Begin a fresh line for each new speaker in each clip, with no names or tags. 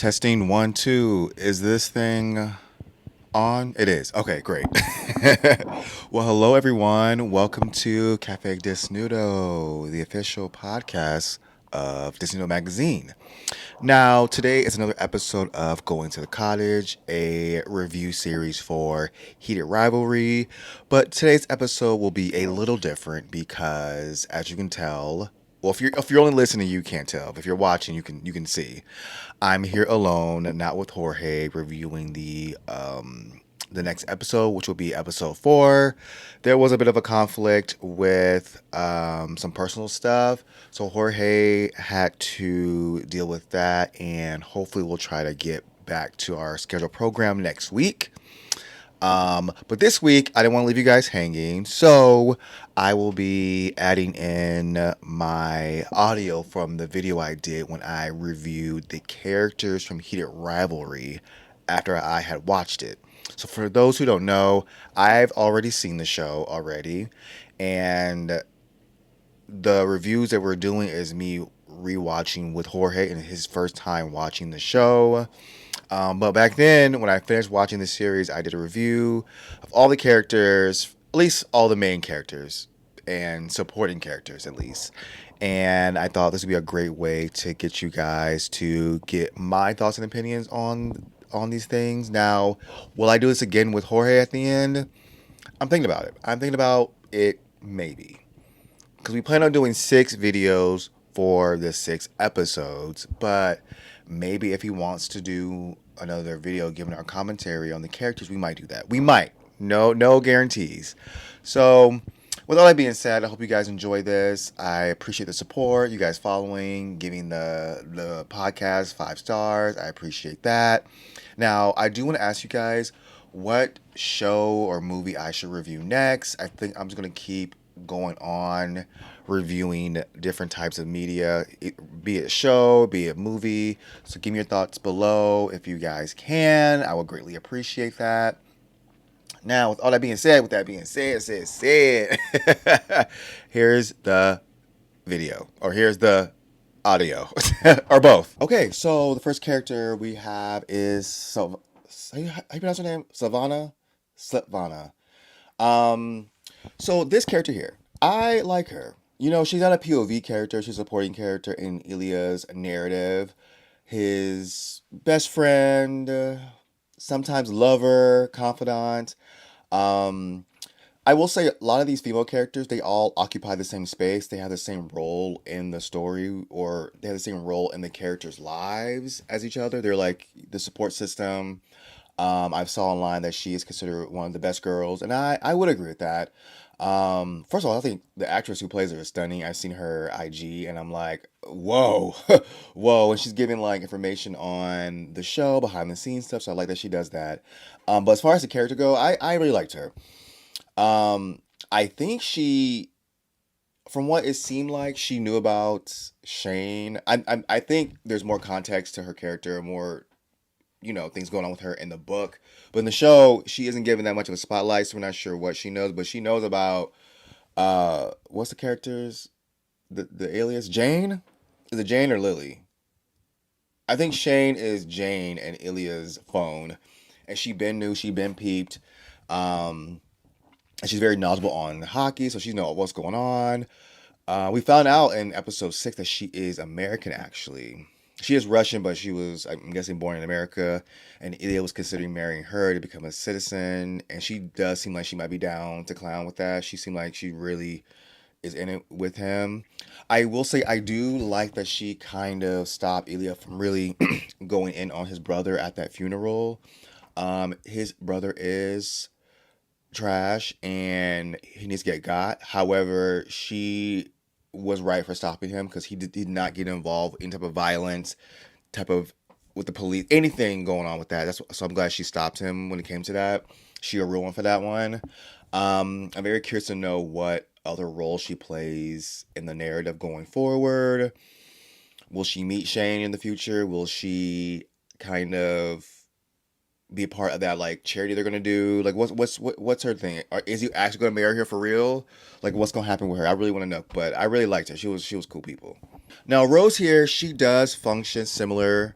Testing one, two. Is this thing on? It is. Okay, great. Well, hello everyone. Welcome to Cafe Desnudo, the official podcast of Desnudo magazine. Now, today is another episode of Going to the Cottage, a review series for Heated Rivalry. But today's episode will be a little different because, as you can tell, well, if you're only listening, you can't tell. But if you're watching, you can see. I'm here alone, not with Jorge, reviewing the next episode, which will be episode 4. There was a bit of a conflict with some personal stuff, so Jorge had to deal with that, and hopefully we'll try to get back to our scheduled program next week. But this week, I didn't want to leave you guys hanging, so I will be adding in my audio from the video I did when I reviewed the characters from Heated Rivalry after I had watched it. So for those who don't know, I've already seen the show already, and the reviews that we're doing is me rewatching with Jorge and his first time watching the show. But back then, when I finished watching the series, I did a review of all the characters, at least all the main characters and supporting characters, at least. And I thought this would be a great way to get you guys to get my thoughts and opinions on these things. Now, will I do this again with Jorge at the end? I'm thinking about it. I'm thinking about it maybe. Because we plan on doing 6 videos for the 6 episodes, but maybe if he wants to do another video giving our commentary on the characters, we might do that. We might. No guarantees. So, with all that being said, I hope you guys enjoy this. I appreciate the support, you guys following, giving the podcast 5 stars. I appreciate that. Now, I do want to ask you guys what show or movie I should review next. I think I'm just going to keep going on reviewing different types of media, be it show, be it movie. So give me your thoughts below if you guys can. I would greatly appreciate that. Now, with all that being said, here's the video, or here's the audio, or both. Okay, so the first character we have is how you pronounce her name? Savana. So this character here, I like her. You know, she's not a POV character. She's a supporting character in Ilia's narrative. His best friend, sometimes lover, confidant. I will say a lot of these female characters, they all occupy the same space. They have the same role in the story, or they have the same role in the characters' lives as each other. They're like the support system. I saw online that she is considered one of the best girls, and I would agree with that. First of all, I think the actress who plays her is stunning. I've seen her IG, and I'm like, whoa, whoa. And she's giving like information on the show, behind the scenes stuff. So I like that she does that. But as far as the character go, I really liked her. I think she, from what it seemed like, she knew about Shane. I think there's more context to her character, more things going on with her in the book. But in the show, she isn't given that much of a spotlight, so we're not sure what she knows. But she knows about, what's the character's, the alias? Jane? Is it Jane or Lily? I think Shane is Jane and Ilia's phone. And she knew, she been peeped. And she's very knowledgeable on hockey, so she knows what's going on. We found out in episode 6 that she is American, actually. She is Russian, but she was, I'm guessing, born in America. And Ilia was considering marrying her to become a citizen. And she does seem like she might be down to clown with that. She seemed like she really is in it with him. I will say I do like that she kind of stopped Ilia from really going in on his brother at that funeral. His brother is trash and he needs to get got. However, she was right for stopping him because he did not get involved in type of violence, with the police, anything going on with that. So I'm glad she stopped him when it came to that. She a real one for that one. I'm very curious to know what other role she plays in the narrative going forward. Will she meet Shane in the future? Will she kind of be a part of that like charity they're gonna do? Like what's her thing? Is he actually gonna marry her for real? Like what's gonna happen with her? I really want to know. But I really liked her. She was cool people. Now Rose here, she does function similar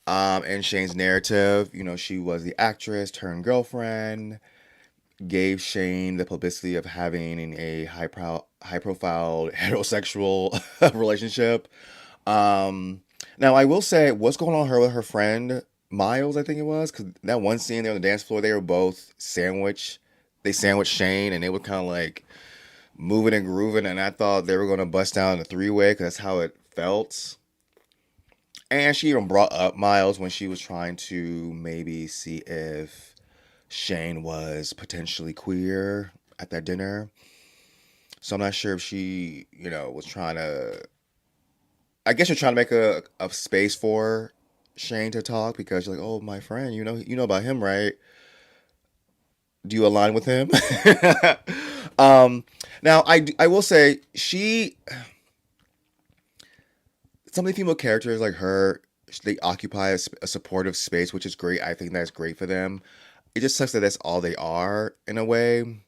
In Shane's narrative, she was the actress turned girlfriend, gave Shane the publicity of having a high profile heterosexual relationship. Um, Now I will say, what's going on with her friend Miles? I think it was because that one scene there on the dance floor, they were both sandwich. They sandwiched Shane, and they were kind of like moving and grooving, and I thought they were gonna bust down a three-way because that's how it felt. And she even brought up Miles when she was trying to maybe see if Shane was potentially queer at that dinner. So I'm not sure if she, was trying to. I guess you're trying to make a space for Shane to talk because you're like, oh, my friend, you know about him, right? Do you align with him? um, Now I will say some of the female characters like her, they occupy a supportive space, which is great. I think that's great for them. It just sucks that that's all they are in a way.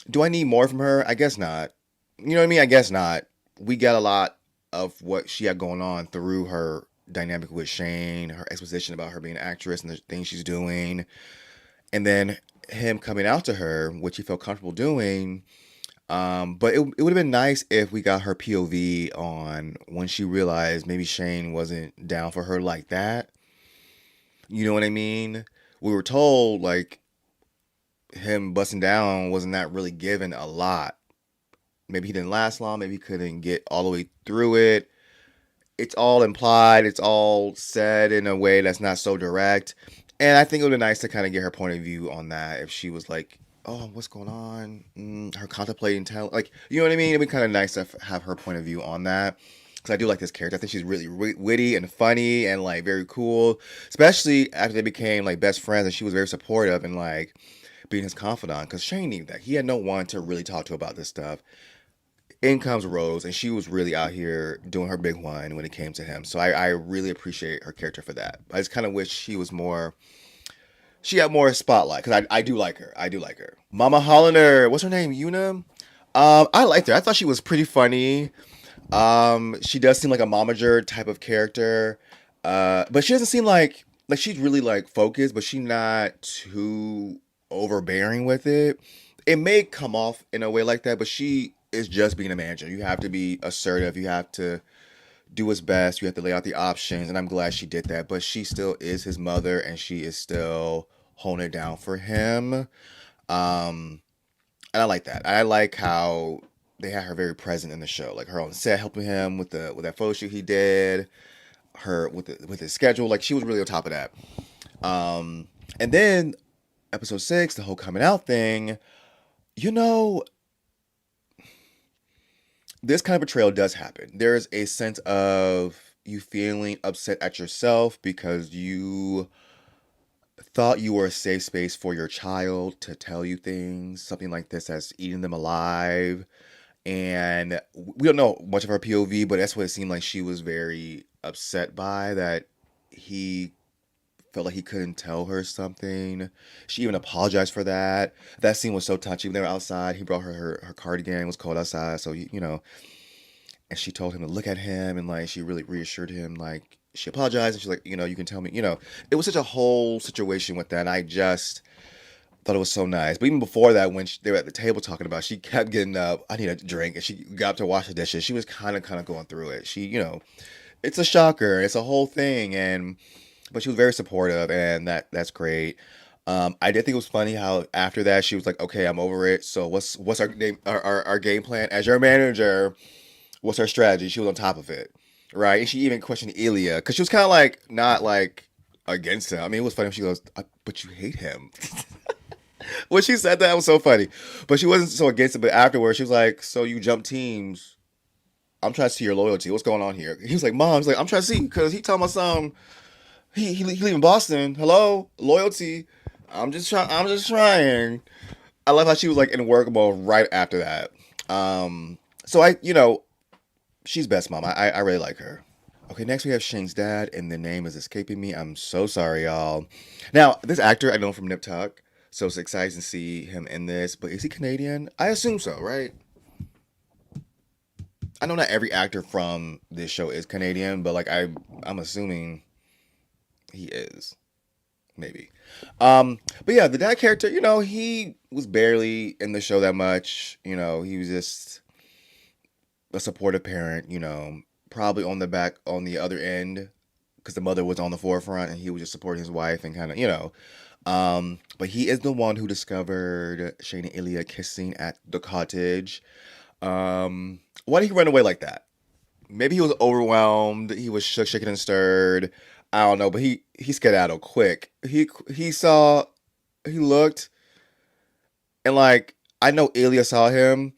Do I need more from her? I guess not. You know what I mean? I guess not. We got a lot of what she had going on through her dynamic with Shane, her exposition about her being an actress and the things she's doing, and then him coming out to her, which he felt comfortable doing. But it would have been nice if we got her POV on when she realized maybe Shane wasn't down for her like that. You know what I mean? We were told like him busting down wasn't that really given a lot. Maybe he didn't last long. Maybe he couldn't get all the way through it. It's all implied. It's all said in a way that's not so direct. And I think it would be nice to kind of get her point of view on that. If she was like, "Oh, what's going on?" Her contemplating talent, like you know what I mean. It'd be kind of nice to have her point of view on that. Because I do like this character. I think she's really witty and funny and like very cool. Especially after they became like best friends, and she was very supportive and like being his confidant. Because Shane needed that. He had no one to really talk to about this stuff. In comes Rose, and she was really out here doing her big one when it came to him. So I really appreciate her character for that. I just kind of wish she had more spotlight because I do like her. I do like her. Mama Hollander, what's her name? Una. I liked her. I thought she was pretty funny. She does seem like a momager type of character, but she doesn't seem like she's really like focused, but she's not too overbearing with it. It may come off in a way like that, but she is just being a manager. You have to be assertive. You have to do what's best. You have to lay out the options, and I'm glad she did that. But she still is his mother, and she is still holding it down for him. Um, and I like that. I like how they had her very present in the show, like her on set helping him with that photo shoot he did, her with his schedule. Like she was really on top of that. And then episode 6, the whole coming out thing. You know, this kind of betrayal does happen. There's a sense of you feeling upset at yourself because you thought you were a safe space for your child to tell you things, something like this as eating them alive. And we don't know much of her POV, but that's what it seemed like she was very upset by, that he felt like he couldn't tell her something. She even apologized for that. That scene was so touching. When they were outside, he brought her cardigan. It was cold outside, so and she told him to look at him, and like she really reassured him, like she apologized, and she's like, you can tell me, it was such a whole situation with that. And I just thought it was so nice. But even before that, when they were at the table talking about, she kept getting up. I need a drink, and she got up to wash the dishes. She was kind of going through it. It's a shocker. It's a whole thing, and but she was very supportive, and that's great. I did think it was funny how after that she was like, "Okay, I'm over it. So what's our game plan as your manager? What's her strategy?" She was on top of it, right? And she even questioned Ilia because she was kind of like not like against him. I mean, it was funny when she goes, "But you hate him." When she said that, it was so funny. But she wasn't so against it. But afterwards, she was like, "So you jump teams? I'm trying to see your loyalty. What's going on here?" He was like, "Mom," he's like, "I'm trying to see because he told my son he leaving Boston. Hello, loyalty. I'm just trying. I'm just trying." I love how she was like in work mode right after that. So she's best mom. I really like her. Okay, next we have Shane's dad, and the name is escaping me. I'm so sorry, y'all. Now, this actor I know from Nip Tuck, so it's exciting to see him in this. But is he Canadian? I assume so, right? I know not every actor from this show is Canadian, but like I'm assuming He is. Maybe. But yeah, the dad character, he was barely in the show that much. He was just a supportive parent, probably on the back on the other end because the mother was on the forefront and he was just supporting his wife and kind of, but he is the one who discovered Shane and Ilia kissing at the cottage. Why did he run away like that? Maybe he was overwhelmed. He was shook, shaken, and stirred. I don't know, but he skedaddled quick. He looked, and like I know Ilia saw him,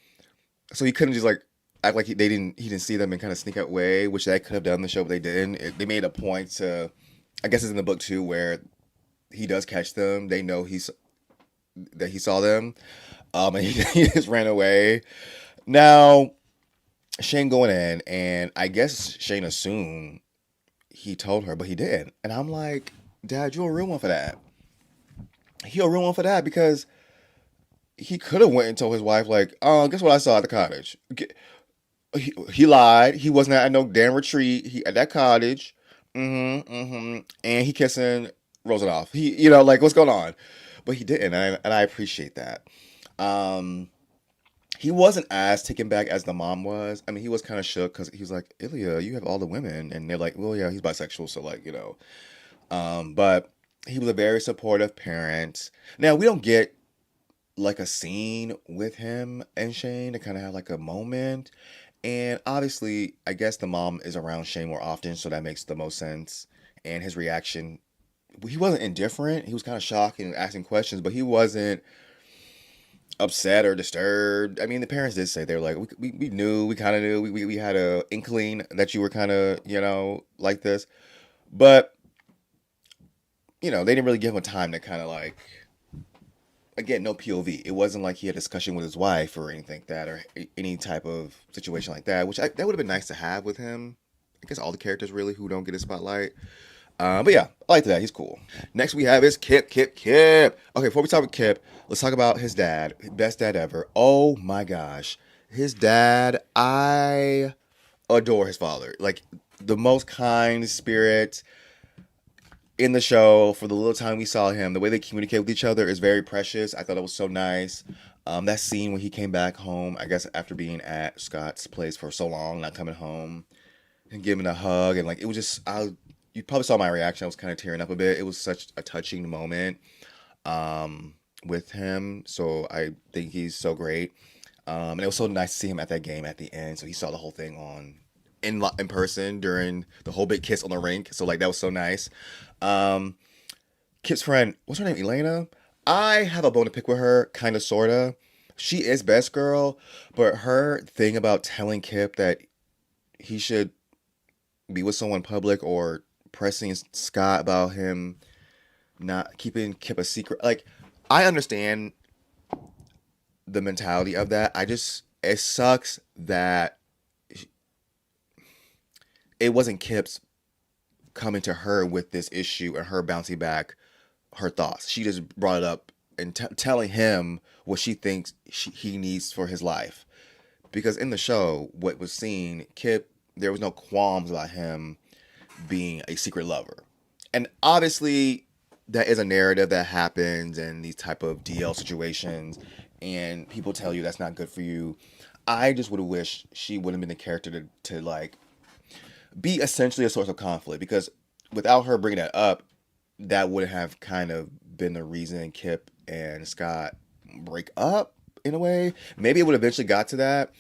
so he couldn't just like act like he didn't see them and kind of sneak away, which they could have done in the show, but they didn't. They made a point to, I guess it's in the book too, where he does catch them. They know that he saw them, and he just ran away. Now Shane going in, and I guess Shane assumed he told her, but he didn't. And I'm like, Dad, you're a real one for that. He a real one for that because he could have went and told his wife, like, oh, guess what I saw at the cottage. He lied. He wasn't at no damn retreat. He at that cottage. And he kissing Rosa off. Like, what's going on? But he didn't, and I appreciate that. He wasn't as taken back as the mom was. I mean, he was kind of shook because he was like, Ilia, you have all the women. And they're like, well, yeah, he's bisexual. So, like, but he was a very supportive parent. Now, we don't get like a scene with him and Shane to kind of have like a moment. And obviously, I guess the mom is around Shane more often. So that makes the most sense. And his reaction, he wasn't indifferent. He was kind of shocked and asking questions, but he wasn't upset or disturbed. I mean, the parents did say they were like, we knew, we kind of knew, we had a inkling that you were kind of, like this. But, they didn't really give him time to kind of like, again, no POV. It wasn't like he had a discussion with his wife or anything like that or any type of situation like that, that would have been nice to have with him. I guess all the characters really who don't get a spotlight. But yeah, I like that. He's cool. Next we have is Kip. Okay, before we talk about Kip, let's talk about his dad. Best dad ever. Oh my gosh. His dad, I adore his father. Like, the most kind spirit in the show for the little time we saw him. The way they communicate with each other is very precious. I thought it was so nice. That scene when he came back home, I guess after being at Scott's place for so long, not coming home, and giving a hug, and like it was just, you probably saw my reaction. I was kind of tearing up a bit. It was such a touching moment with him. So I think he's so great. And it was so nice to see him at that game at the end. So he saw the whole thing in person during the whole big kiss on the rink. So like that was so nice. Kip's friend, what's her name? Elena. I have a bone to pick with her, kind of, sorta. She is best girl, but her thing about telling Kip that he should be with someone public or pressing Scott about him not keeping Kip a secret. Like, I understand the mentality of that. It sucks that it wasn't Kip's coming to her with this issue and her bouncing back her thoughts. She just brought it up and telling him what she thinks he needs for his life. Because in the show, what was seen, Kip, there was no qualms about him being a secret lover. And obviously, that is a narrative that happens in these type of DL situations, and people tell you that's not good for you. I just would have wished she would have been the character to like be essentially a source of conflict, because without her bringing that up, that would have kind of been the reason Kip and Scott break up in a way. Maybe it would eventually got to that.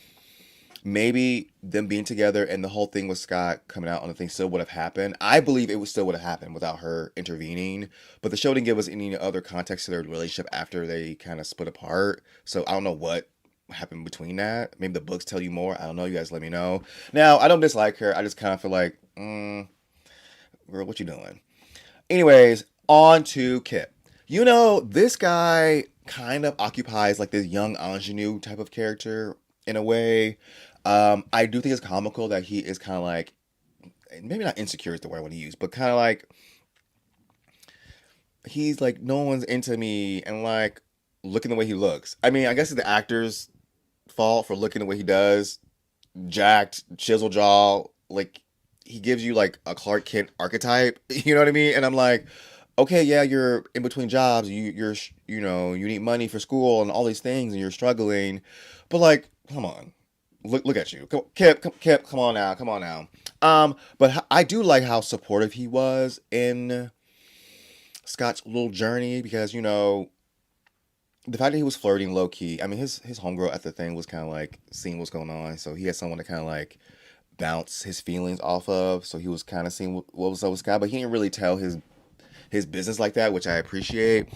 Maybe them being together and the whole thing with Scott coming out on the thing still would have happened. I believe it still would have happened without her intervening. But the show didn't give us any other context to their relationship after they kind of split apart. So I don't know what happened between that. Maybe the books tell you more. I don't know. You guys let me know. Now, I don't dislike her. I just kind of feel like, girl, what you doing? Anyways, on to Kip. This guy kind of occupies like this young ingenue type of character in a way. I do think it's comical that he is kind of like, maybe not insecure is the word I want to use, but kind of like, he's like, no one's into me, and like, looking the way he looks. I mean, I guess it's the actor's fault for looking the way he does, jacked, chisel jaw, like, he gives you like a Clark Kent archetype. You know what I mean? And I'm like, okay, yeah, you're in between jobs. You know, you need money for school and all these things, and you're struggling. But like, come on, look at you, Kip, come on now. But I do like how supportive he was in Scott's little journey because you know the fact that he was flirting low key. I mean, his homegirl at the thing was kind of like seeing what's going on, so he had someone to kind of like bounce his feelings off of. So he was kind of seeing what was up with Scott, but he didn't really tell his business like that, which I appreciate.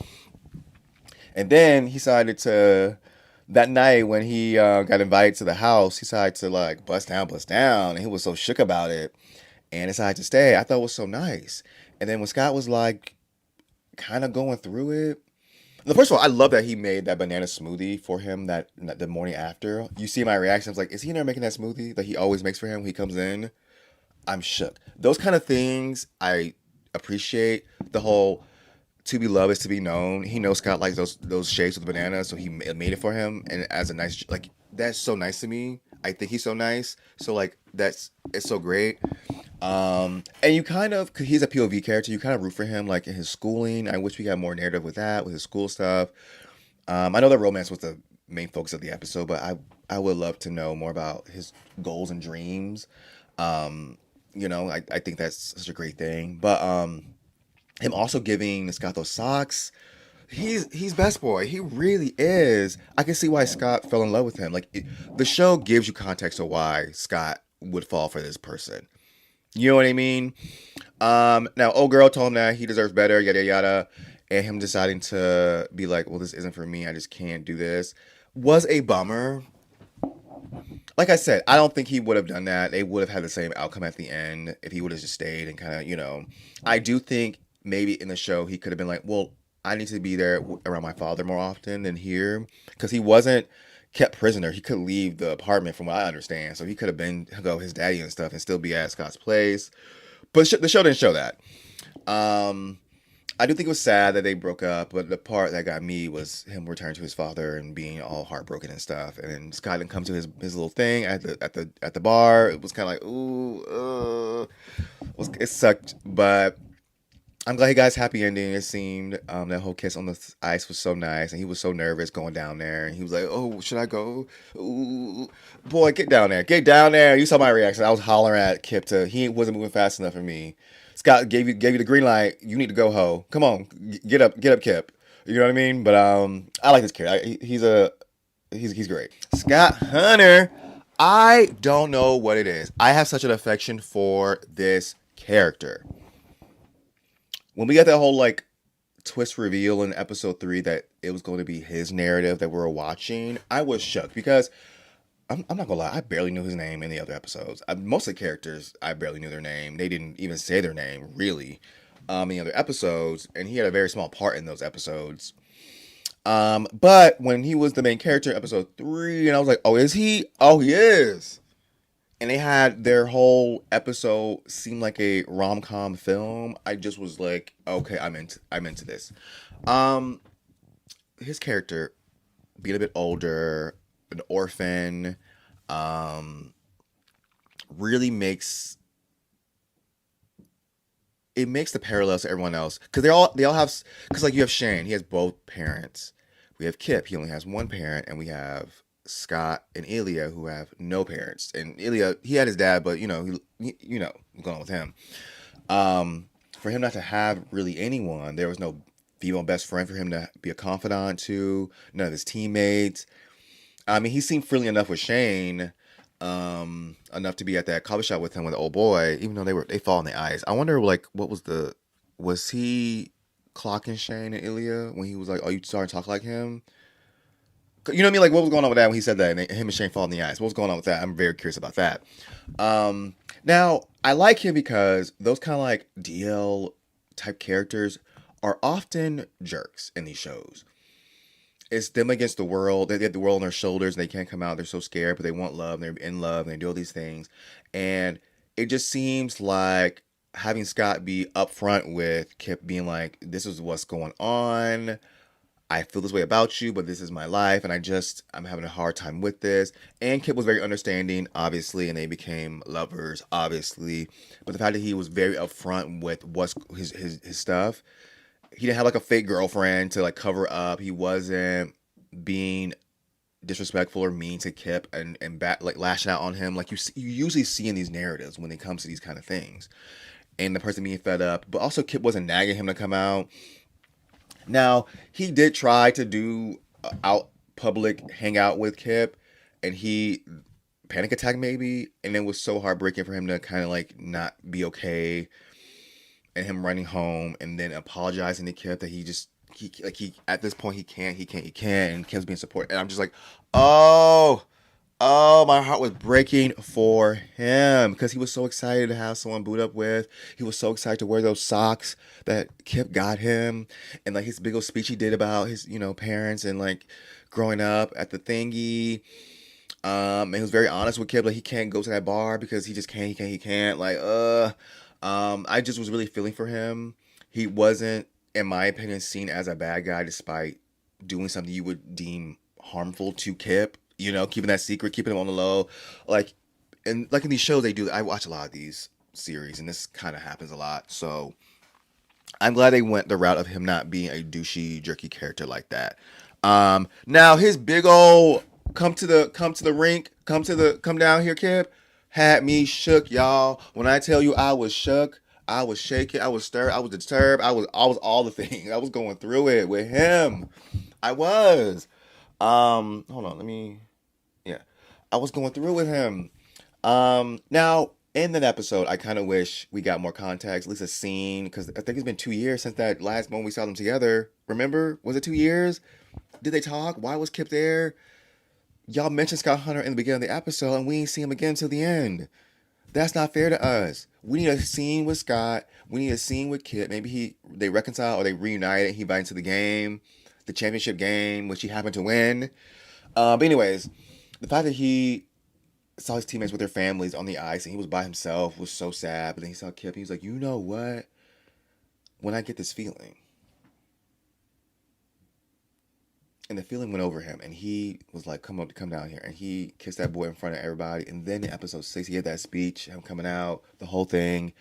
And then he decided to that night when he got invited to the house, he decided to like bust down, and he was so shook about it, and decided to stay. I thought it was so nice. And then when Scott was like kind of going through it, first of all, I love that he made that banana smoothie for him that the morning after. You see my reaction. I was like, is he never making that smoothie that he always makes for him when he comes in? I'm shook. Those kind of things I appreciate. The whole to be loved is to be known. He knows Scott likes those shapes with bananas, so he made it for him. And as a nice like that's so nice to me. I think he's so nice. So like it's so great. And you kind of, cause he's a POV character, you kind of root for him, like in his schooling. I wish we got more narrative with that, with his school stuff. I know that romance was the main focus of the episode, but I would love to know more about his goals and dreams. You know, I think that's such a great thing. But him also giving Scott those socks. He's best boy. He really is. I can see why Scott fell in love with him. Like the show gives you context of why Scott would fall for this person. You know what I mean? Now, old girl told him that he deserves better, yada yada, and him deciding to be like, "Well, this isn't for me. I just can't do this," was a bummer. Like I said, I don't think he would have done that. They would have had the same outcome at the end if he would have just stayed and kind of, you know. I do think maybe in the show he could have been like, "Well, I need to be there around my father more often than here," because he wasn't kept prisoner. He could leave the apartment, from what I understand. So he could have been go his daddy and stuff and still be at Scott's place. But the show didn't show that. Um, I do think it was sad that they broke up, but the part that got me was him returning to his father and being all heartbroken and stuff. And then Scott didn't come to his little thing at the bar. It was kind of like ooh, it sucked, but I'm glad he got his happy ending. It seemed that whole kiss on the ice was so nice, and he was so nervous going down there. And he was like, "Oh, should I go? Ooh, boy, get down there!" You saw my reaction. I was hollering at Kip to he wasn't moving fast enough for me. Scott gave you the green light. You need to go, ho. Come on, get up, Kip. You know what I mean? But I like this character. He's great. Scott Hunter. I don't know what it is. I have such an affection for this character. When we got that whole like twist reveal in episode 3 that it was going to be his narrative that we were watching, I was shook because I'm not gonna lie, I barely knew his name in the other episodes. Most of the characters, I barely knew their name. They didn't even say their name really in the other episodes, and he had a very small part in those episodes. But when he was the main character in episode 3, and I was like, oh, is he? Oh, he is. And they had their whole episode seem like a rom-com film. I just was like, okay, I'm into this. Um, his character being a bit older, an orphan, um, really makes it makes the parallels to everyone else because they all have because like you have Shane, he has both parents. We have Kip, he only has one parent, and we have Scott and Ilia who have no parents. And Ilia, he had his dad, but you know you know what's going on with him. For him not to have really anyone, there was no female best friend for him to be a confidant to. None of his teammates. I mean, he seemed friendly enough with Shane, enough to be at that coffee shop with him with the old boy, even though they fall on the ice. I wonder, like, was he clocking Shane and Ilia when he was like, "Oh, you starting to talk like him"? You know what I mean? Like, what was going on with that when he said that, and him and Shane fall on the ice? What was going on with that? I'm very curious about that. Now I like him because those kind of like DL type characters are often jerks in these shows. It's them against the world. They have the world on their shoulders and they can't come out. They're so scared, but they want love. And they're in love and they do all these things. And it just seems like having Scott be upfront with Kip being like, this is what's going on. I feel this way about you, but this is my life, and I'm having a hard time with this. And Kip was very understanding, obviously, and they became lovers, obviously. But the fact that he was very upfront with what's his stuff, he didn't have like a fake girlfriend to like cover up. He wasn't being disrespectful or mean to Kip and like lashing out on him like you usually see in these narratives when it comes to these kind of things. And the person being fed up, but also Kip wasn't nagging him to come out. Now he did try to do out public hangout with Kip, and he panic attack maybe, and it was so heartbreaking for him to kind of like not be okay, and him running home and then apologizing to Kip that he at this point he can't, and Kip's being supported, and I'm just like, oh. Oh, my heart was breaking for him because he was so excited to have someone boot up with. He was so excited to wear those socks that Kip got him, and like his big old speech he did about his, parents and like growing up at the thingy. And he was very honest with Kip, like he can't go to that bar because he just can't, he can't. Like, I just was really feeling for him. He wasn't, in my opinion, seen as a bad guy despite doing something you would deem harmful to Kip. Keeping that secret, keeping him on the low, like, and like in these shows they do. I watch a lot of these series, and this kind of happens a lot. So I'm glad they went the route of him not being a douchey, jerky character like that. Now his big old come to the rink, come down here, Kip, had me shook, y'all. When I tell you I was shook, I was shaking, I was stirred, I was disturbed, I was all the things. I was going through it with him. I was. Hold on, let me. Yeah, I was going through with him. Now in that episode, I kind of wish we got more context, at least a scene, because I think it's been 2 years since that last moment we saw them together. Remember? Was it 2 years? Did they talk? Why was Kip there? Y'all mentioned Scott Hunter in the beginning of the episode, and we ain't see him again till the end. That's not fair to us. We need a scene with Scott. We need a scene with Kip. Maybe they reconcile or they reunite and he invites to the game, the championship game, which he happened to win. But anyways, the fact that he saw his teammates with their families on the ice and he was by himself was so sad. But then he saw Kip. He was like, you know what? When I get this feeling, and the feeling went over him, and he was like, come down here. And he kissed that boy in front of everybody. And then in episode 6, he had that speech, him coming out, the whole thing.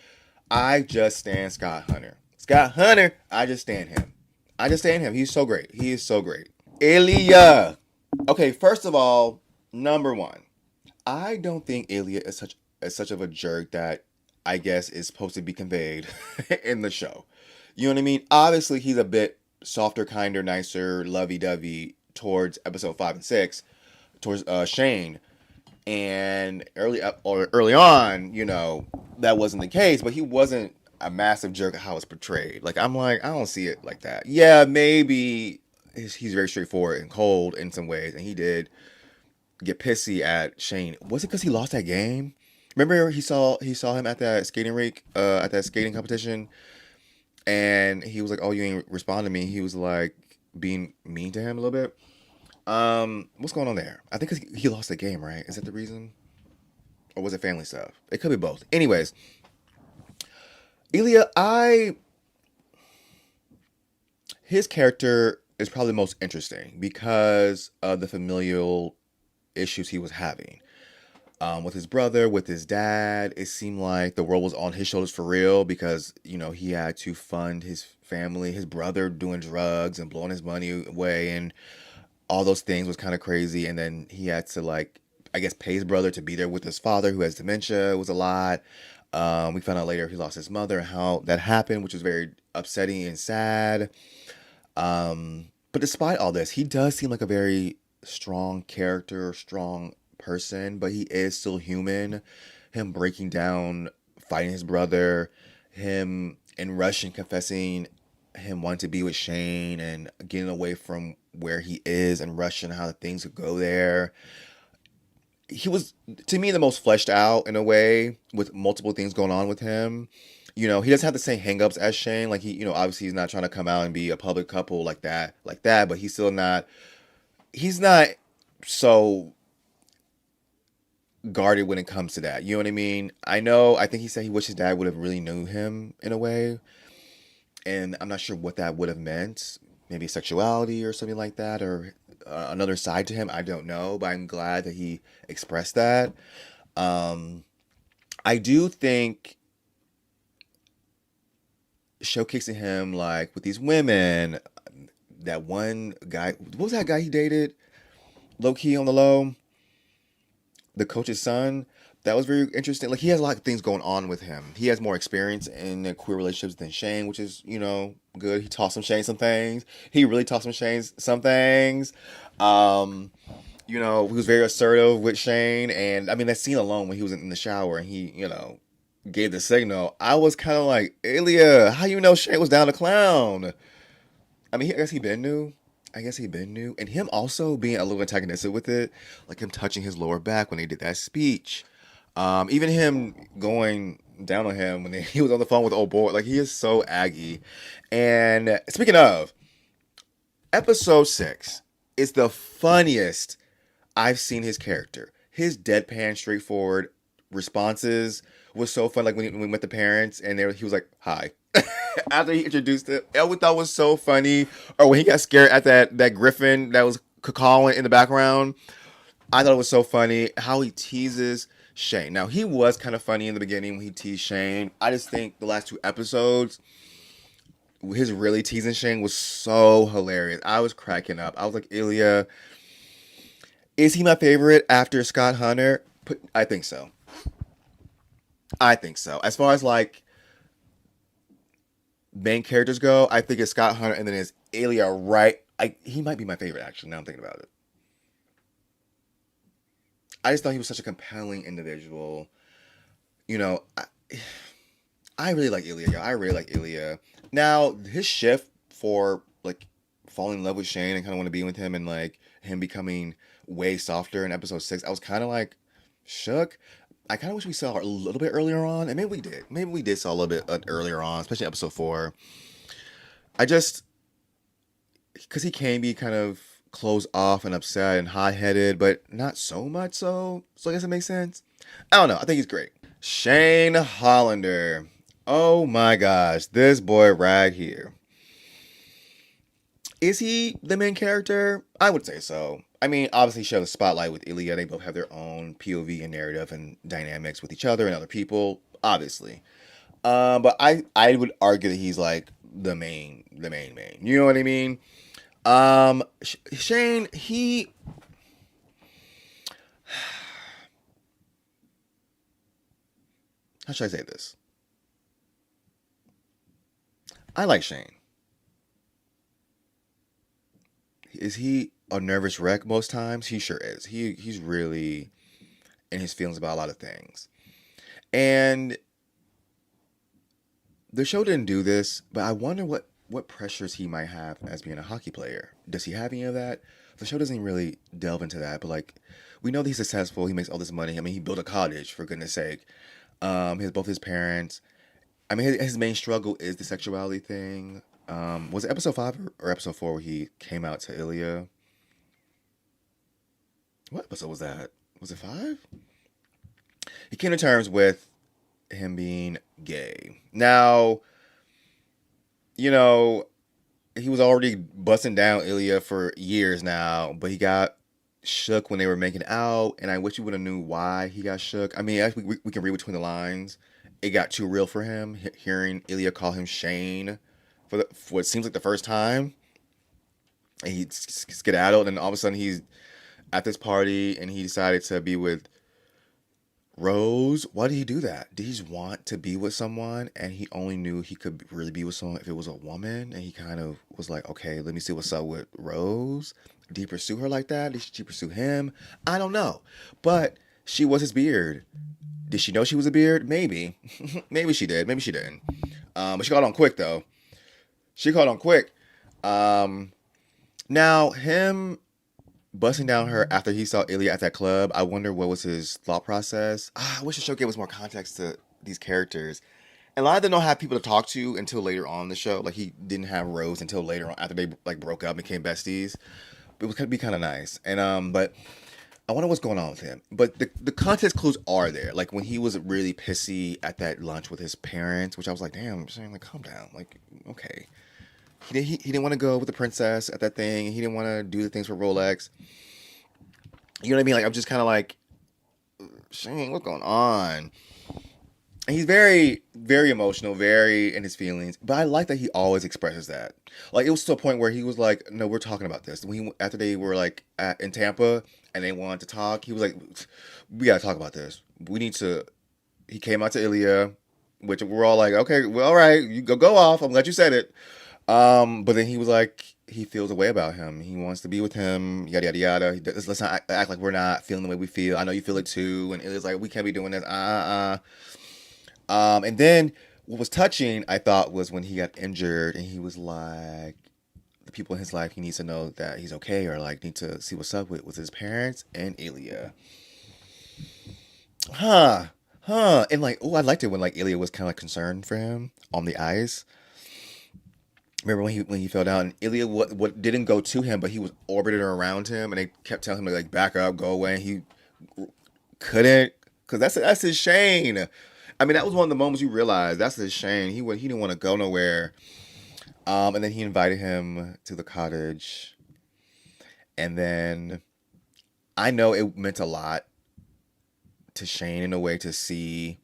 I just stand Scott Hunter. Scott Hunter, I just stand him. I just stand him. He's so great. He is so great. Ilia. Okay, first of all, number one, I don't think Ilia is such of a jerk that I guess is supposed to be conveyed in the show. You know what I mean? Obviously, he's a bit softer, kinder, nicer, lovey-dovey towards episode 5 and 6, towards Shane. And early on, that wasn't the case, but he wasn't a massive jerk at how it's portrayed. Like, I'm like, I don't see it like that. Yeah, maybe he's very straightforward and cold in some ways, and he did get pissy at Shane. Was it because he lost that game? Remember he saw him at that skating rink, at that skating competition, and he was like, "Oh, you ain't respond to me." He was like being mean to him a little bit. What's going on there? I think 'cause he lost the game, right? Is that the reason, or was it family stuff? It could be both. Anyways, Ilia, his character is probably the most interesting because of the familial issues he was having. With his brother, with his dad, it seemed like the world was on his shoulders for real because, he had to fund his family, his brother doing drugs and blowing his money away and all those things was kind of crazy. And then he had to, like, I guess, pay his brother to be there with his father who has dementia. It was a lot. We found out later he lost his mother and how that happened, which was very upsetting and sad. But despite all this, he does seem like a very strong character, strong person, but he is still human. Him breaking down, fighting his brother, him in Russian confessing him wanting to be with Shane and getting away from where he is in Russia and how the things could go there. He was, to me, the most fleshed out in a way with multiple things going on with him. He doesn't have the same hangups as Shane. Like obviously he's not trying to come out and be a public couple like that, but he's not so guarded when it comes to that. You know what I mean? I think he said he wished his dad would have really knew him in a way. And I'm not sure what that would have meant. maybe sexuality or something like that, or another side to him. I don't know, but I'm glad that he expressed that. Um, I do think showcasing him like with these women, that one guy, what was that guy he dated? Low key on the low, the coach's son. That was very interesting. Like he has a lot of things going on with him. He has more experience in queer relationships than Shane, which is good. He taught some Shane some things. He really taught some Shane some things. Um, he was very assertive with Shane, and I mean that scene alone when he was in the shower and he gave the signal. I was kind of like, Ilia, how you know Shane was down to clown? I mean, I guess he been new. I guess he been new. And him also being a little antagonistic with it, like him touching his lower back when they did that speech. Even him going down on him when he was on the phone with old boy. Like, he is so aggy. And speaking of, episode 6 is the funniest I've seen his character. His deadpan, straightforward responses was so fun. Like when we met the parents and he was like, "Hi," after he introduced it. I thought was so funny. Or when he got scared at that griffin that was calling in the background. I thought it was so funny how he teases Shane. Now he was kind of funny in the beginning when he teased Shane. I just think the last 2 episodes, his really teasing Shane was so hilarious. I was cracking up. I was like, Ilia, is he my favorite after Scott Hunter? I think so. I think so. As far as like main characters go, I think it's Scott Hunter and then it's Ilia, right? He might be my favorite actually. Now I'm thinking about it. I just thought he was such a compelling individual. You know, I really like Ilia. Yo. I really like Ilia. Now his shift for like falling in love with Shane and kind of want to be with him and like him becoming way softer in episode 6, I was kind of like shook. I kind of wish we saw a little bit earlier on, and maybe we did. Maybe we did saw a little bit earlier on, especially episode 4. I just, because he can be kind of closed off and upset and hot headed, but not so much so. So I guess it makes sense. I don't know. I think he's great. Shane Hollander. Oh my gosh, this boy right here. Is he the main character? I would say so. I mean, obviously, share the spotlight with Ilia. They both have their own POV and narrative and dynamics with each other and other people, obviously. But I would argue that he's like the main. You know what I mean? Shane, how should I say this? I like Shane. Is he a nervous wreck most times? He sure is. He's really in his feelings about a lot of things. And the show didn't do this, but I wonder what pressures he might have as being a hockey player. Does he have any of that? The show doesn't really delve into that, but like we know that he's successful. He makes all this money. I mean, he built a cottage for goodness sake. His both his parents. I mean, his main struggle is the sexuality thing. Was it episode 5 or episode 4 where he came out to Ilia? What episode was that? Was it 5? He came to terms with him being gay. Now, he was already busting down Ilia for years now, but he got shook when they were making out, and I wish we would have knew why he got shook. I mean, actually, we can read between the lines. It got too real for him, hearing Ilia call him Shane for what seems like the first time. And he skedaddled, and all of a sudden he's at this party, and he decided to be with Rose. Why did he do that? Did he just want to be with someone, and he only knew he could really be with someone if it was a woman, and he kind of was like, okay, let me see what's up with Rose. Did he pursue her like that? Did she pursue him? I don't know. But she was his beard. Did she know she was a beard? Maybe. Maybe she did. Maybe she didn't. But she caught on quick, though. She caught on quick. Now, him busting down her after he saw Ilia at that club, I wonder what was his thought process. I wish the show gave us more context to these characters. And a lot of them don't have people to talk to until later on in the show. Like, he didn't have Rose until later on after they like broke up and became besties. It was gonna be kind of nice. And but I wonder what's going on with him. But the context clues are there. Like when he was really pissy at that lunch with his parents, which I was like, damn, I'm saying like calm down. Like, okay. he didn't want to go with the princess at that thing. He didn't want to do the things for Rolex. You know what I mean? Like I'm just kind of like, Shane, what's going on? And he's very, very emotional, very in his feelings. But I like that he always expresses that. Like it was to a point where he was like, "No, we're talking about this." When after they were like in Tampa and they wanted to talk, he was like, "We gotta talk about this. We need to." He came out to Ilia, which we're all like, "Okay, well, all right, you go off. I'm glad you said it." But then he was like, he feels a way about him. He wants to be with him. Yada yada yada. Let's not act like we're not feeling the way we feel. I know you feel it too. And Ilia's like, we can't be doing this. And then what was touching, I thought, was when he got injured and he was like, the people in his life, he needs to know that he's okay or like need to see what's up with his parents and Ilia. Huh. Huh. And like, oh, I liked it when like Ilia was kind of like concerned for him on the ice. Remember when he fell down? And Ilia what didn't go to him, but he was orbiting around him, and they kept telling him to like back up, go away. And he couldn't, cause that's his Shane. I mean, that was one of the moments you realize that's his Shane. He didn't want to go nowhere. And then he invited him to the cottage, and then I know it meant a lot to Shane in a way to see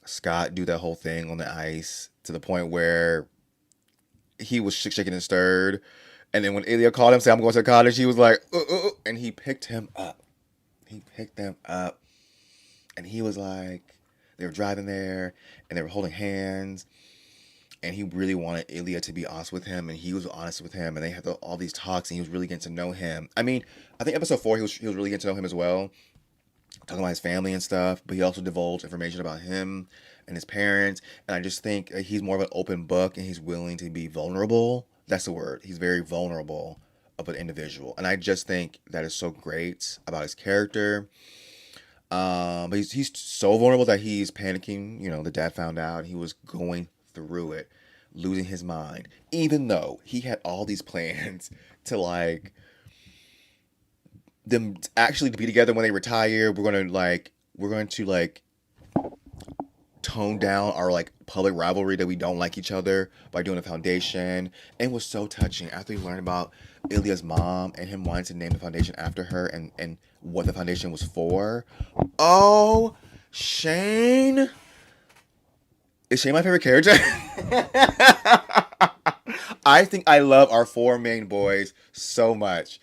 Scott do that whole thing on the ice to the point where he was shaking and stirred. And then when Ilia called him, said, "I'm going to the cottage," he was like, and he picked him up. He picked them up. And he was like, they were driving there and they were holding hands. And he really wanted Ilia to be honest with him. And he was honest with him. And they had all these talks and he was really getting to know him. I mean, I think episode 4, he was really getting to know him as well. Talking about his family and stuff. But he also divulged information about him and his parents. And I just think he's more of an open book and he's willing to be vulnerable. That's the word. He's very vulnerable of an individual. And I just think that is so great about his character. But he's so vulnerable that he's panicking. You know, the dad found out he was going through it, losing his mind, even though he had all these plans to like them actually to be together when they retire. We're going to like tone down our like public rivalry that we don't like each other by doing a foundation. And it was so touching after we learned about Ilia's mom and him wanting to name the foundation after her and what the foundation was for. Oh, Shane. Is Shane my favorite character? I think I love our 4 main boys so much.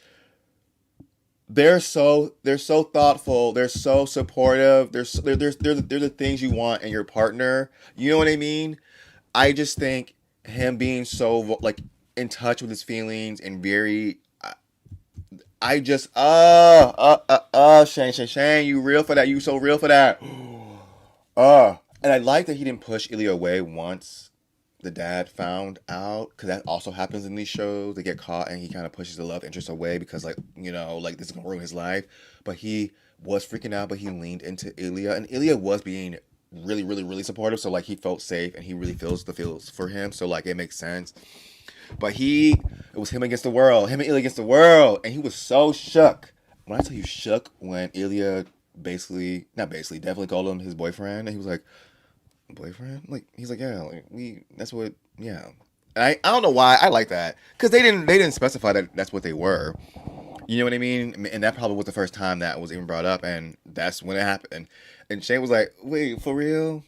They're so thoughtful. They're so supportive. They're the things you want in your partner. You know what I mean? I just think him being so like in touch with his feelings and very. I just Shane, you real for that? You so real for that? And I like that he didn't push Ilia away once the dad found out, because that also happens in these shows. They get caught and he kind of pushes the love interest away because like, you know, like this is gonna ruin his life. But he was freaking out, but he leaned into Ilia, and Ilia was being really, really, really supportive. So like he felt safe and he really feels the feels for him. So like it makes sense. But it was him against the world, him and Ilia against the world, and he was so shook. When I tell you shook, when Ilia definitely called him his boyfriend, and he was like, boyfriend? Like he's like, yeah, like that's what, yeah. And I don't know why I like that, because they didn't specify that that's what they were. You know what I mean? And that probably was the first time that was even brought up, and that's when it happened. And Shane was like, wait, for real?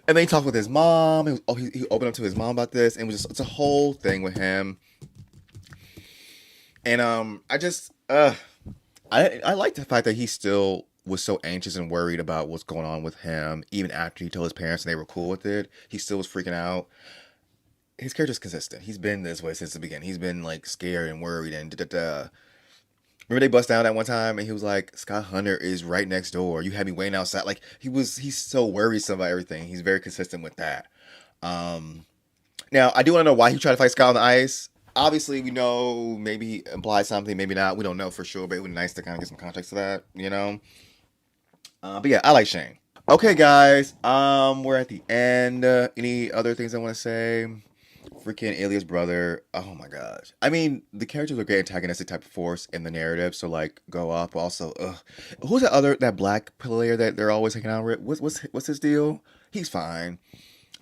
And then he talked with his mom. He opened up to his mom about this, and it's a whole thing with him. And I like the fact that he still was so anxious and worried about what's going on with him, even after he told his parents and they were cool with it. He still was freaking out. His character's consistent. He's been this way since the beginning. He's been like scared and worried and da da da. Remember they bust down that one time and he was like, Scott Hunter is right next door. You had me waiting outside. Like he's so worrisome about everything. He's very consistent with that. Now I do want to know why he tried to fight Scott on the ice. Obviously, we know maybe he implied something, maybe not. We don't know for sure, but it would be nice to kind of get some context to that, you know? But yeah, I like Shane. Okay, guys, we're at the end. Any other things I want to say? Freaking Ilia's brother. Oh my gosh. I mean, the characters are great antagonistic type of force in the narrative, so like go up. Also, who's that black player that they're always hanging out with? What's his deal? He's fine.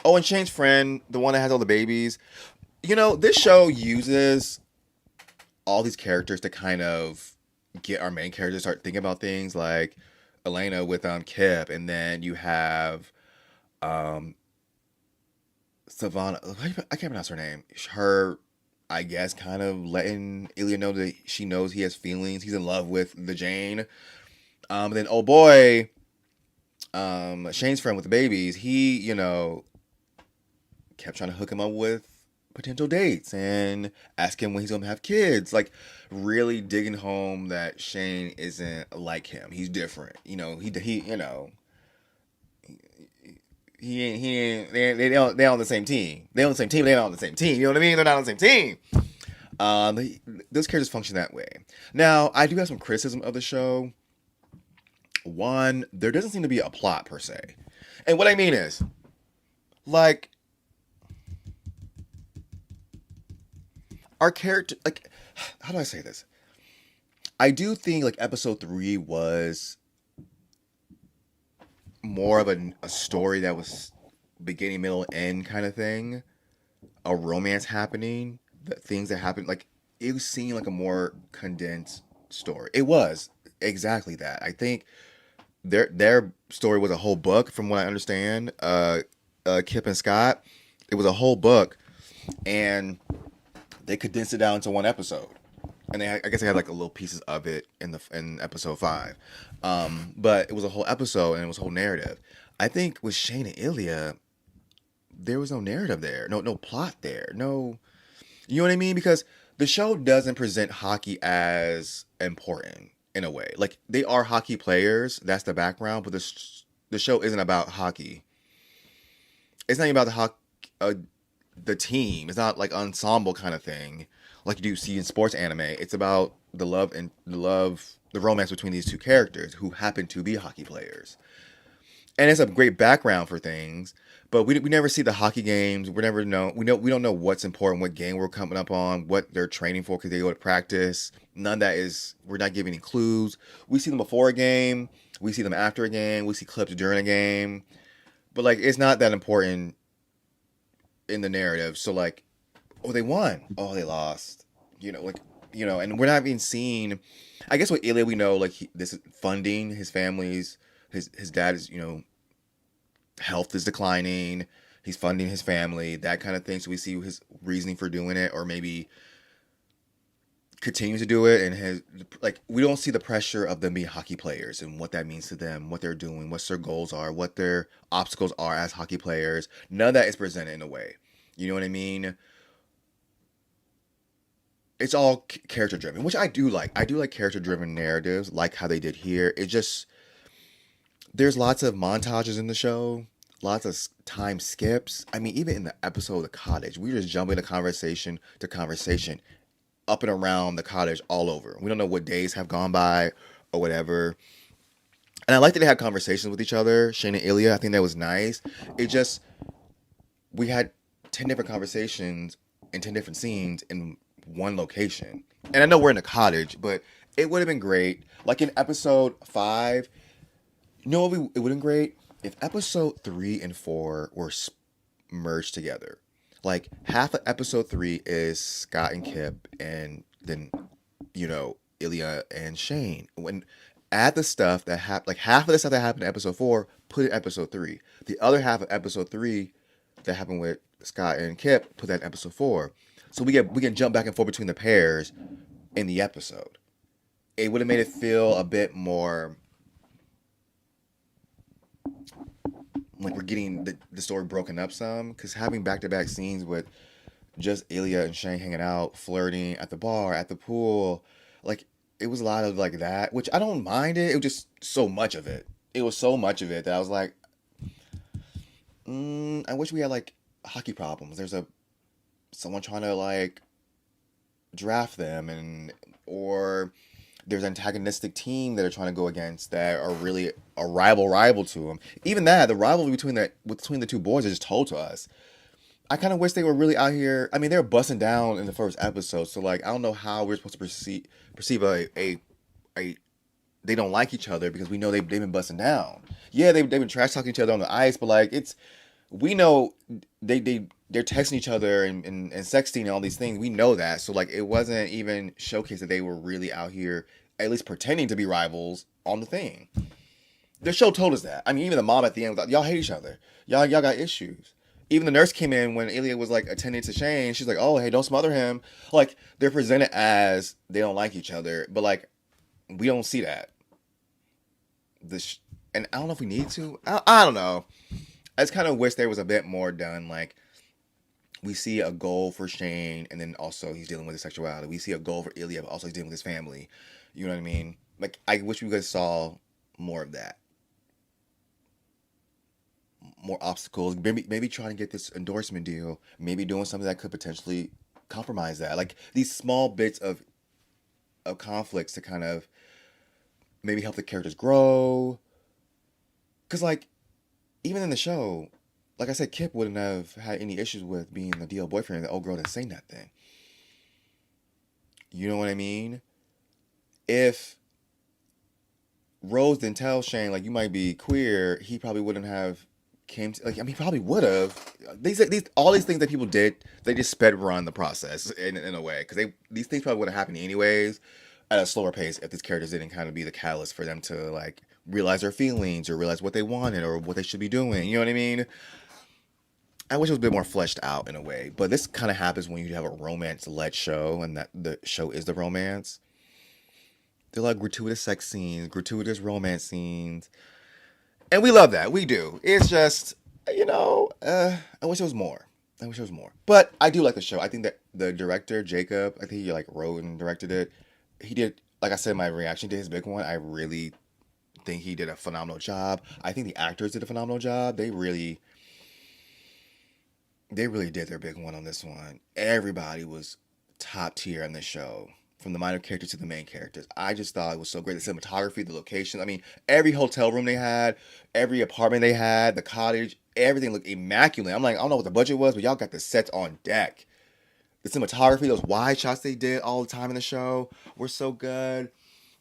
Oh, and Shane's friend, the one that has all the babies. This show uses all these characters to kind of get our main characters to start thinking about things like Elena with Kip, and then you have um Savana. I can't pronounce her name. Her, I guess, kind of letting Ilia know that she knows he has feelings. He's in love with the Jane. And then oh boy, Shane's friend with the babies. He, kept trying to hook him up with potential dates and ask him when he's gonna have kids. Like really digging home that Shane isn't like him. He's different. He ain't they on the same team. They on the same team. They're not on the same team. You know what I mean? They're not on the same team. Those characters function that way. Now, I do have some criticism of the show. One, there doesn't seem to be a plot per se, and what I mean is, like, our character, like, how do I say this? I do think like episode 3 was more of a story that was beginning, middle, end kind of thing. A romance happening, the things that happened, like it was seemed like a more condensed story. It was exactly that. I think their story was a whole book, from what I understand. Kip and Scott, it was a whole book, and they condensed it down into one episode. And I guess they had like a little pieces of it in episode 5, but it was a whole episode and it was a whole narrative. I think with Shane and Ilia, there was no narrative there, no plot there, no, you know what I mean? Because the show doesn't present hockey as important in a way. Like they are hockey players, that's the background, but the show isn't about hockey. It's not even about the team. It's not like ensemble kind of thing like you do see in sports anime. It's about the romance between these two characters who happen to be hockey players. And it's a great background for things, but we never see the hockey games. We don't know what's important, what game we're coming up on, what they're training for because they go to practice. None of that is, we're not giving any clues. We see them before a game, we see them after a game, we see clips during a game, but like it's not that important in the narrative. So like, oh, they won, oh, they lost, and we're not even seeing. I guess with Ilia, we know like this is funding his family's. His dad is, health is declining. He's funding his family, that kind of thing. So we see his reasoning for doing it, or maybe continues to do it. And we don't see the pressure of them being hockey players and what that means to them, what they're doing, what their goals are, what their obstacles are as hockey players. None of that is presented in a way. You know what I mean? It's all character driven, which I do like. I do like character driven narratives, like how they did here. It just, there's lots of montages in the show, lots of time skips. I mean, even in the episode of the Cottage, we just jump into conversation to conversation, up and around the cottage, all over. We don't know what days have gone by or whatever. And I like that they had conversations with each other, Shane and Ilia. I think that was nice. It just, we had 10 different conversations and 10 different scenes in one location. And I know we're in a cottage, but it would have been great. Like in episode 5, it would have been great if episode 3 and 4 were merged together. Like half of episode 3 is Scott and Kip, and then, Ilia and Shane. When add the stuff that happened, like half of the stuff that happened in episode 4, put it in episode 3. The other half of episode 3 that happened with Scott and Kip, put that in episode 4. So we can jump back and forth between the pairs in the episode. It would have made it feel a bit more like we're getting the story broken up some, because having back-to-back scenes with just Ilia and Shane hanging out, flirting at the bar, at the pool, like it was a lot of like that, which I don't mind it. It was just so much of it. It was so much of it that I was like, I wish we had like hockey problems. There's someone trying to like draft them, or there's an antagonistic team that are trying to go against that are really a rival to them. Even that, the rivalry between the two boys is just told to us. I kind of wish they were really out here. I mean, they were busting down in the first episode, so like I don't know how we're supposed to perceive a they don't like each other, because we know they've been busting down. Yeah, they've been trash talking each other on the ice, but like we know they're texting each other and sexting and all these things. We know that. So like it wasn't even showcased that they were really out here at least pretending to be rivals on the thing. The show told us that. I mean, even the mom at the end was like, y'all hate each other. Y'all got issues. Even the nurse came in when Ilia was like attending to Shane. She's like, oh, hey, don't smother him. Like they're presented as they don't like each other, but like we don't see that. And I don't know if we need to. I don't know. I just kind of wish there was a bit more done. Like we see a goal for Shane, and then also he's dealing with his sexuality. We see a goal for Ilia, but also he's dealing with his family. You know what I mean? Like I wish we guys saw more of that. More obstacles. Maybe trying to get this endorsement deal. Maybe doing something that could potentially compromise that. Like these small bits of conflicts to kind of maybe help the characters grow. Cause like even in the show, like I said, Kip wouldn't have had any issues with being the DL boyfriend. The old girl that's saying that thing. You know what I mean? If Rose didn't tell Shane like you might be queer, he probably wouldn't have came to, like I mean he probably would have. These all these things that people did, they just sped run the process in a way because these things probably would have happened anyways at a slower pace if these characters didn't kind of be the catalyst for them to like realize their feelings or realize what they wanted or what they should be doing. You know what I mean? I wish it was a bit more fleshed out in a way, but this kind of happens when you have a romance-led show and that the show is the romance. They're like gratuitous sex scenes, gratuitous romance scenes, and we love that. We do. It's just, I wish it was more. I wish it was more. But I do like the show. I think that the director, Jacob, I think he like wrote and directed it. He did, like I said, my reaction to his big one, I really think he did a phenomenal job. I think the actors did a phenomenal job. They really did their big one on this one. Everybody was top tier on this show, from the minor characters to the main characters. I just thought it was so great. The cinematography, the location. I mean, every hotel room they had, every apartment they had, the cottage, everything looked immaculate. I'm like, I don't know what the budget was, but y'all got the sets on deck. The cinematography, those wide shots they did all the time in the show were so good.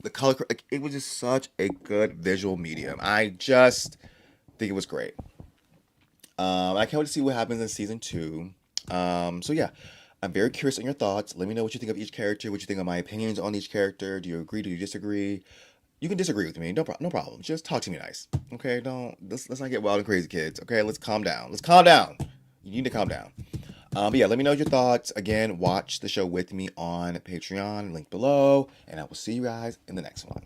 The color, like, it was just such a good visual medium. I just think it was great. I can't wait to see what happens in season two. So yeah, I'm very curious on your thoughts. Let me know what you think of each character. What you think of my opinions on each character. Do you agree? Do you disagree? You can disagree with me. No problem. Just talk to me nice. Okay. Let's not get wild and crazy, kids. Okay. Let's calm down. Let's calm down. You need to calm down. But yeah, let me know your thoughts. Again, watch the show with me on Patreon, link below, and I will see you guys in the next one.